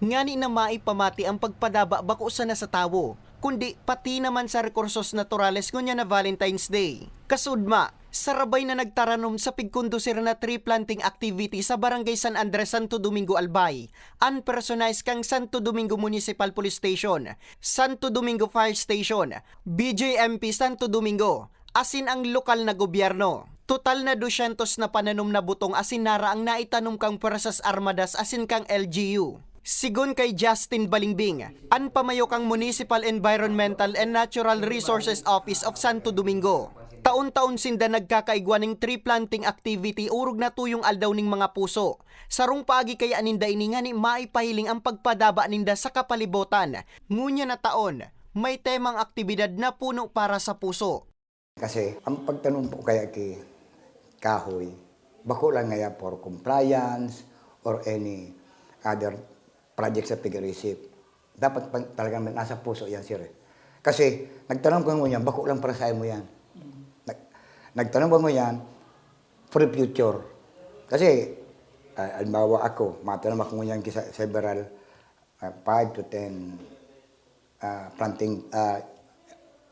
Ngani na maipamati ang pagpadaba bako sa nasa tawo, kundi pati naman sa rekursos naturales ngunya na Valentine's Day. Kasudma, sarabay na nagtaranom sa pigkondusir na tree planting activity sa Barangay San Andres, Santo Domingo, Albay, unpersonized kang Santo Domingo Municipal Police Station, Santo Domingo Fire Station, BJMP Santo Domingo, asin ang lokal na gobyerno. Total na 200 na pananom na butong asin nara ang naitanom kang Puwersas Armadas asin kang LGU. Sigon kay Justin Balingbing, an pamayo kang Municipal Environmental and Natural Resources Office of Santo Domingo. Taon-taon sinda nagkakaigwa ng tree planting activity urog na tuyong aldaw ning mga puso. Sarong paagi kaya aninda ini nga ni maipahiling ang pagpadaba ninda sa kapalibutan. Ngunya na taon, may temang aktibidad na puno para sa puso. Kasi ang pagtanong po kaya kay kahoy, bako lang ngaya for compliance or any other project sa pag-receive. Dapat talagang nasa puso yan, sir. Kasi nagtanong ko niyan, bako lang para sa mo yan. Nagtanong ko yan for the future. Kasi, alimbawa ako, matanong ako niyan sa several 5 to 10 planting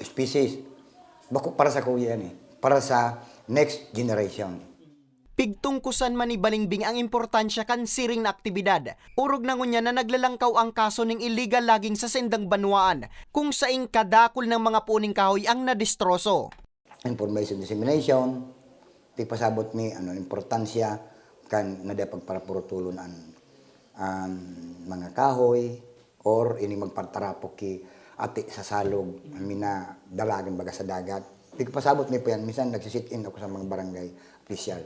species. Bako para sa kuya yan eh. Para sa next generation. Pigtungkusan man ni Balingbing ang importansya kan siring na aktibidad. Urog na ngunya na naglalangkaw ang kaso ng illegal logging sa sendang banwaan kung saing kadakol ng mga puning kahoy ang nadistroso. Information dissemination, pasabot mi importansya kan nadapag para purutulon ang mga kahoy or ini magpartarapok ki ati sa salog mina dalagan baga sa dagat. Pasabot mi po yan, minsan nagsisit-in ako sa mga barangay official.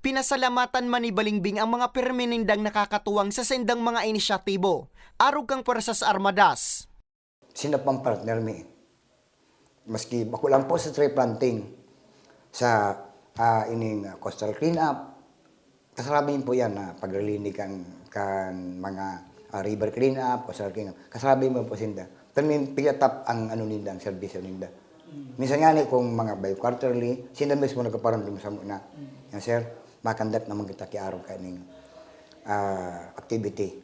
Pinasalamatan man ni Balingbing ang mga perminindang nakakatuwang sa sendang mga inisyatibo. Arog kang Puwersas Armadas. Sino pang partner mi? Maski ako lang po sa tree planting, sa ining coastal cleanup, kasarabing po yan na paglilinig kan mga river cleanup, coastal cleanup, kasarabing mo po sinda. Tamin pigatap ang ninda, ang servisyo ninda. Minsan nga ni kung mga bi-quarterly, sinda mismo nagkaparandom sa muna. Yan sir, makandak naman kita kiarong kaning activity.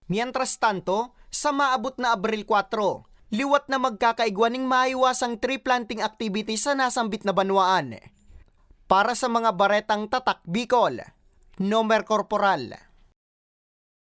Mientras tanto, sa maabot na Abril 4, liwat na magkakaigwa ng maiwasang tree planting activity sa nasambit na banwaan. Para sa mga baretang tatak Bicol, Nomer Corporal.